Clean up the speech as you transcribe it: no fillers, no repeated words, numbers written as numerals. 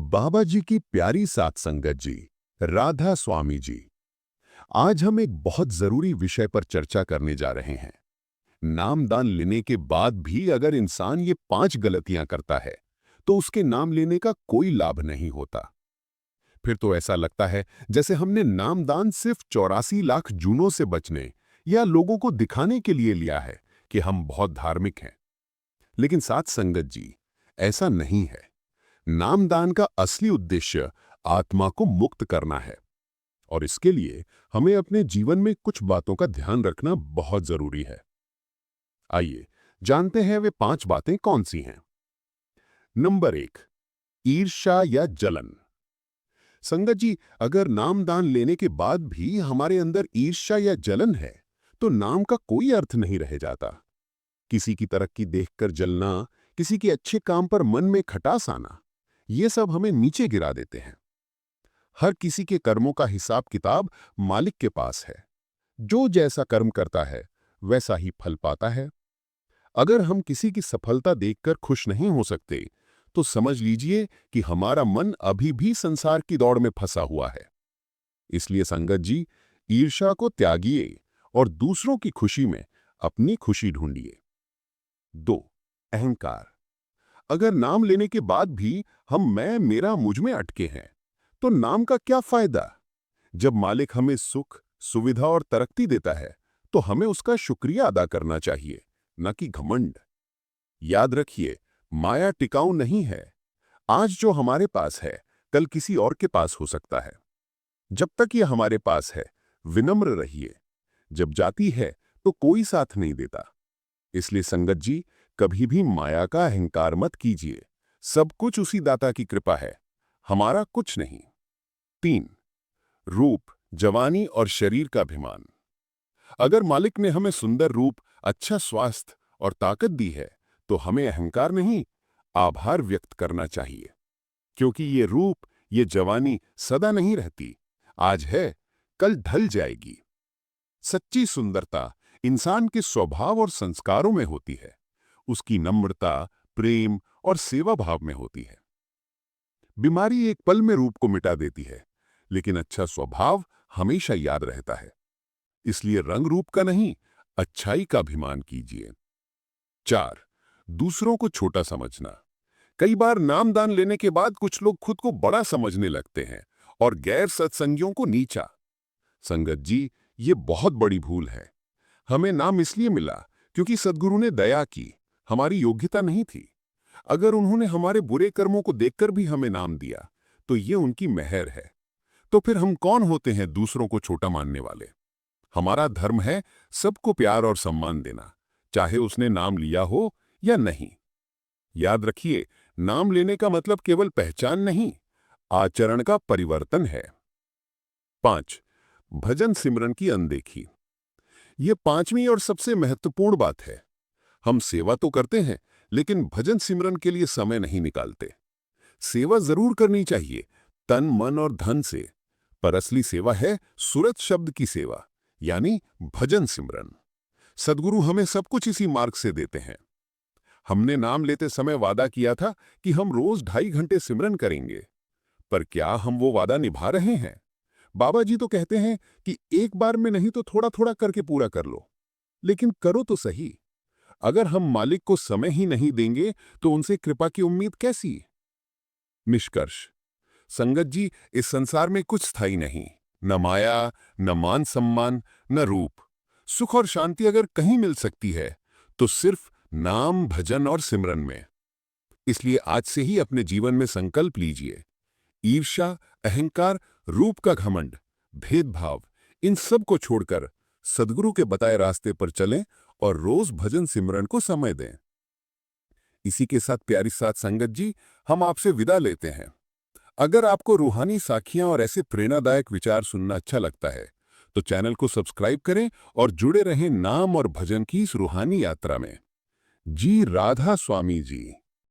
बाबा जी की प्यारी सात संगत जी, राधा स्वामी जी। आज हम एक बहुत जरूरी विषय पर चर्चा करने जा रहे हैं। नामदान लेने के बाद भी अगर इंसान ये 5 गलतियां करता है तो उसके नाम लेने का कोई लाभ नहीं होता। फिर तो ऐसा लगता है जैसे हमने नामदान सिर्फ 84 लाख जूनों से बचने या लोगों को दिखाने के लिए लिया है कि हम बहुत धार्मिक हैं। लेकिन सात संगत जी, ऐसा नहीं है। नामदान का असली उद्देश्य आत्मा को मुक्त करना है और इसके लिए हमें अपने जीवन में कुछ बातों का ध्यान रखना बहुत जरूरी है। आइए जानते हैं वे 5 बातें कौन सी हैं। नंबर 1, ईर्ष्या या जलन। संगत जी, अगर नामदान लेने के बाद भी हमारे अंदर ईर्ष्या या जलन है तो नाम का कोई अर्थ नहीं रह जाता। किसी की तरक्की देखकर जलना, किसी के अच्छे काम पर मन में खटास आना, ये सब हमें नीचे गिरा देते हैं। हर किसी के कर्मों का हिसाब किताब मालिक के पास है। जो जैसा कर्म करता है वैसा ही फल पाता है। अगर हम किसी की सफलता देखकर खुश नहीं हो सकते तो समझ लीजिए कि हमारा मन अभी भी संसार की दौड़ में फंसा हुआ है। इसलिए संगत जी, ईर्ष्या को त्यागिए और दूसरों की खुशी में अपनी खुशी ढूंढिए। 2, अहंकार। अगर नाम लेने के बाद भी हम मैं मेरा मुझ में अटके हैं तो नाम का क्या फायदा। जब मालिक हमें सुख, सुविधा और तरक्की देता है तो हमें उसका शुक्रिया अदा करना चाहिए, न कि घमंड। याद रखिए, माया टिकाऊ नहीं है। आज जो हमारे पास है कल किसी और के पास हो सकता है। जब तक ये हमारे पास है विनम्र रहिए। जब जाती है तो कोई साथ नहीं देता। इसलिए संगत जी, कभी भी माया का अहंकार मत कीजिए। सब कुछ उसी दाता की कृपा है, हमारा कुछ नहीं। 3, रूप, जवानी और शरीर का अभिमान। अगर मालिक ने हमें सुंदर रूप, अच्छा स्वास्थ्य और ताकत दी है तो हमें अहंकार नहीं, आभार व्यक्त करना चाहिए। क्योंकि ये रूप, ये जवानी सदा नहीं रहती। आज है, कल ढल जाएगी। सच्ची सुंदरता इंसान के स्वभाव और संस्कारों में होती है। उसकी नम्रता, प्रेम और सेवा भाव में होती है। बीमारी एक पल में रूप को मिटा देती है, लेकिन अच्छा स्वभाव हमेशा याद रहता है। इसलिए रंग रूप का नहीं, अच्छाई का अभिमान कीजिए। 4, दूसरों को छोटा समझना। कई बार नामदान लेने के बाद कुछ लोग खुद को बड़ा समझने लगते हैं और गैर सत्संगियों को नीचा। संगत जी, ये बहुत बड़ी भूल है। हमें नाम इसलिए मिला क्योंकि सद्गुरु ने दया की, हमारी योग्यता नहीं थी। अगर उन्होंने हमारे बुरे कर्मों को देखकर भी हमें नाम दिया तो ये उनकी मेहर है। तो फिर हम कौन होते हैं दूसरों को छोटा मानने वाले। हमारा धर्म है सबको प्यार और सम्मान देना, चाहे उसने नाम लिया हो या नहीं। याद रखिए, नाम लेने का मतलब केवल पहचान नहीं, आचरण का परिवर्तन है। 5, भजन सिमरन की अनदेखी। ये 5वीं और सबसे महत्वपूर्ण बात है। हम सेवा तो करते हैं लेकिन भजन सिमरन के लिए समय नहीं निकालते। सेवा जरूर करनी चाहिए, तन, मन और धन से, पर असली सेवा है सुरत शब्द की सेवा, यानी भजन सिमरन। सद्गुरु हमें सब कुछ इसी मार्ग से देते हैं। हमने नाम लेते समय वादा किया था कि हम रोज 2.5 घंटे सिमरन करेंगे, पर क्या हम वो वादा निभा रहे हैं। बाबा जी तो कहते हैं कि एक बार में नहीं तो थोड़ा थोड़ा करके पूरा कर लो, लेकिन करो तो सही। अगर हम मालिक को समय ही नहीं देंगे तो उनसे कृपा की उम्मीद कैसी। निष्कर्ष, संगत जी, इस संसार में कुछ स्थायी नहीं, न माया, न मान सम्मान, न रूप। सुख और शांति अगर कहीं मिल सकती है तो सिर्फ नाम, भजन और सिमरन में। इसलिए आज से ही अपने जीवन में संकल्प लीजिए, ईर्ष्या, अहंकार, रूप का घमंड, भेदभाव, इन सब को छोड़कर सद्गुरु के बताए रास्ते पर चलें और रोज भजन सिमरन को समय दें। इसी के साथ प्यारी साथ संगत जी, हम आपसे विदा लेते हैं। अगर आपको रूहानी साखियां और ऐसे प्रेरणादायक विचार सुनना अच्छा लगता है तो चैनल को सब्सक्राइब करें और जुड़े रहें नाम और भजन की इस रूहानी यात्रा में। जी राधा स्वामी जी।